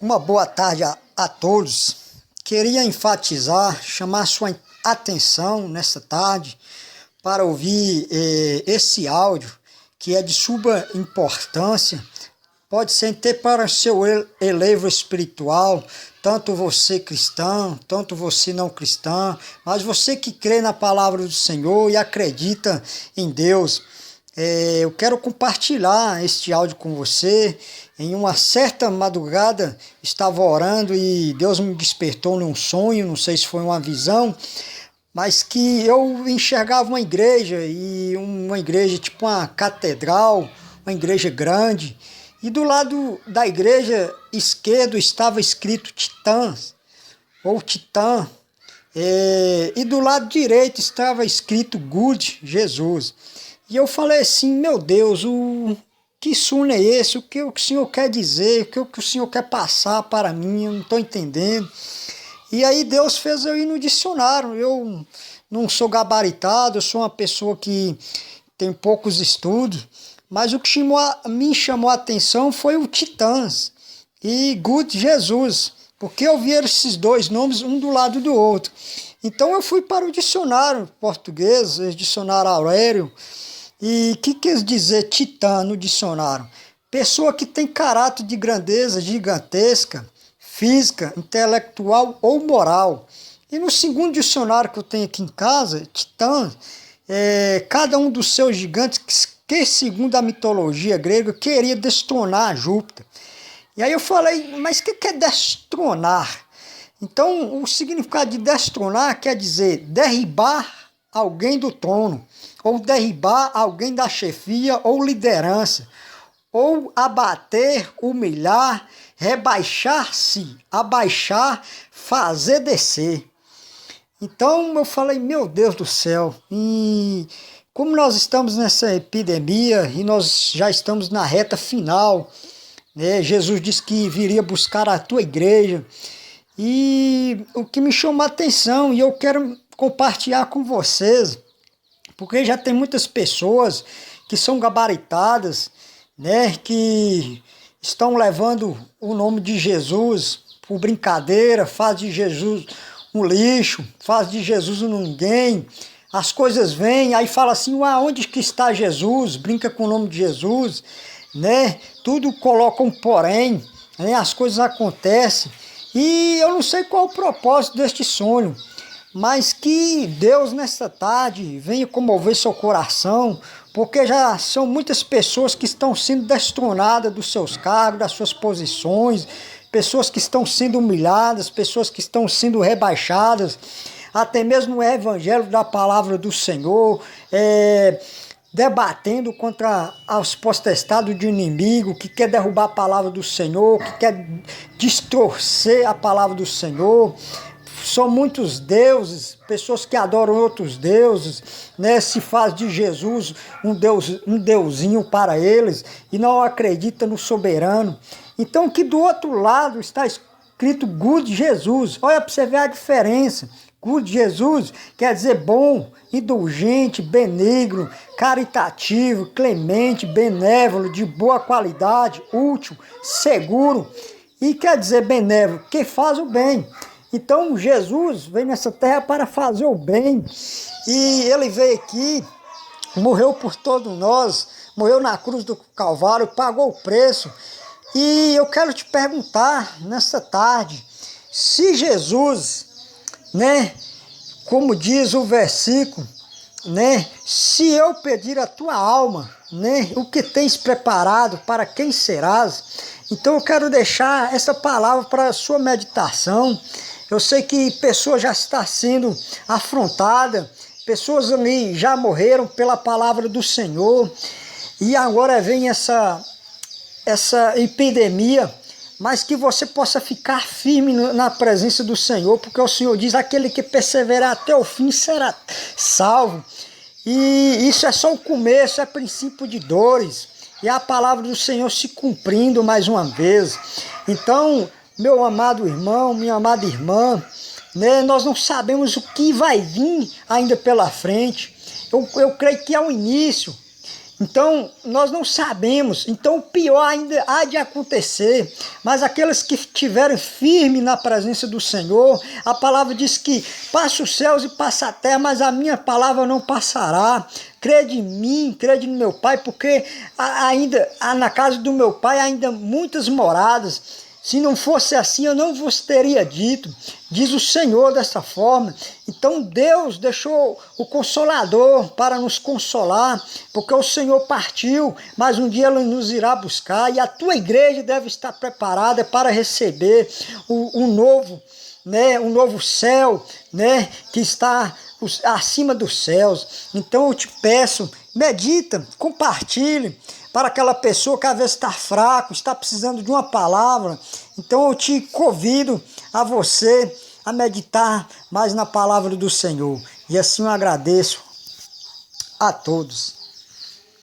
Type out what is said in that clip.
Uma boa tarde a todos. Queria enfatizar, chamar sua atenção nessa tarde para ouvir esse áudio que é de suma importância. Pode ser até para seu elevo espiritual, tanto você cristão, tanto você não cristão, mas você que crê na palavra do Senhor e acredita em Deus. Eu quero compartilhar este áudio com você. Em uma certa madrugada, estava orando e Deus me despertou num sonho, não sei se foi uma visão, mas que eu enxergava uma igreja, e uma igreja tipo uma catedral, uma igreja grande, e do lado da igreja esquerdo estava escrito Titãs, ou Titã, e do lado direito estava escrito Good Jesus. E eu falei assim, meu Deus, que sonho é esse? O que o Senhor quer dizer? O que o Senhor quer passar para mim? Eu não estou entendendo. E aí Deus fez eu ir no dicionário. Eu não sou gabaritado, eu sou uma pessoa que tem poucos estudos, mas o que me chamou a atenção foi o Titãs e Good Jesus, porque eu vi esses dois nomes um do lado do outro. Então eu fui para o dicionário português, o dicionário Aurélio. E o que quer dizer titã no dicionário? Pessoa que tem caráter de grandeza gigantesca, física, intelectual ou moral. E no segundo dicionário que eu tenho aqui em casa, titã, cada um dos seus gigantes que segundo a mitologia grega, queria destronar Júpiter. E aí eu falei, mas o que é destronar? Então, o significado de destronar quer dizer derribar alguém do trono, ou derribar alguém da chefia ou liderança, ou abater, humilhar, rebaixar-se, abaixar, fazer descer. Então eu falei, meu Deus do céu, e como nós estamos nessa epidemia e nós já estamos na reta final, né? Jesus disse que viria buscar a tua igreja, e o que me chamou a atenção, e eu quero compartilhar com vocês, porque já tem muitas pessoas que são gabaritadas, né, que estão levando o nome de Jesus por brincadeira, faz de Jesus um lixo, faz de Jesus um ninguém. As coisas vêm, aí fala assim, onde que está Jesus? Brinca com o nome de Jesus, né? Tudo coloca um porém, né? As coisas acontecem. E eu não sei qual é o propósito deste sonho, mas que Deus nesta tarde venha comover seu coração, porque já são muitas pessoas que estão sendo destronadas dos seus cargos, das suas posições, pessoas que estão sendo humilhadas, pessoas que estão sendo rebaixadas, até mesmo o evangelho da palavra do Senhor, debatendo contra as potestades do inimigo, que quer derrubar a palavra do Senhor, que quer distorcer a palavra do Senhor. São muitos deuses, pessoas que adoram outros deuses, né? Se faz de Jesus um deusinho para eles e não acredita no soberano. Então que do outro lado está escrito Good Jesus. Olha para você ver a diferença. Good Jesus quer dizer bom, indulgente, benigno, caritativo, clemente, benévolo, de boa qualidade, útil, seguro. E quer dizer benévolo, que faz o bem. Então Jesus veio nessa terra para fazer o bem, e ele veio aqui, morreu por todos nós, morreu na cruz do Calvário, pagou o preço. E eu quero te perguntar nessa tarde, se Jesus, né, como diz o versículo, né, se eu pedir a tua alma, né, o que tens preparado, para quem serás? Então eu quero deixar essa palavra para a sua meditação. Eu sei que pessoas já estão sendo afrontadas, pessoas ali já morreram pela palavra do Senhor, e agora vem essa epidemia, mas que você possa ficar firme na presença do Senhor, porque o Senhor diz, aquele que perseverar até o fim será salvo. E isso é só o começo, é princípio de dores, e a palavra do Senhor se cumprindo mais uma vez. Então, meu amado irmão, minha amada irmã, né, nós não sabemos o que vai vir ainda pela frente. Eu creio que é o início. Então, nós não sabemos. Então, o pior ainda há de acontecer. Mas aqueles que estiverem firmes na presença do Senhor, a palavra diz que passa os céus e passa a terra, mas a minha palavra não passará. Crede em mim, crede no meu Pai, porque ainda na casa do meu Pai há ainda muitas moradas. Se não fosse assim, eu não vos teria dito, diz o Senhor dessa forma. Então Deus deixou o Consolador para nos consolar, porque o Senhor partiu, mas um dia Ele nos irá buscar, e a tua igreja deve estar preparada para receber o novo, né, um novo céu, né, que está acima dos céus. Então eu te peço, medita, compartilhe, para aquela pessoa que às vezes está fraco, está precisando de uma palavra. Então eu te convido a você a meditar mais na palavra do Senhor. E assim eu agradeço a todos.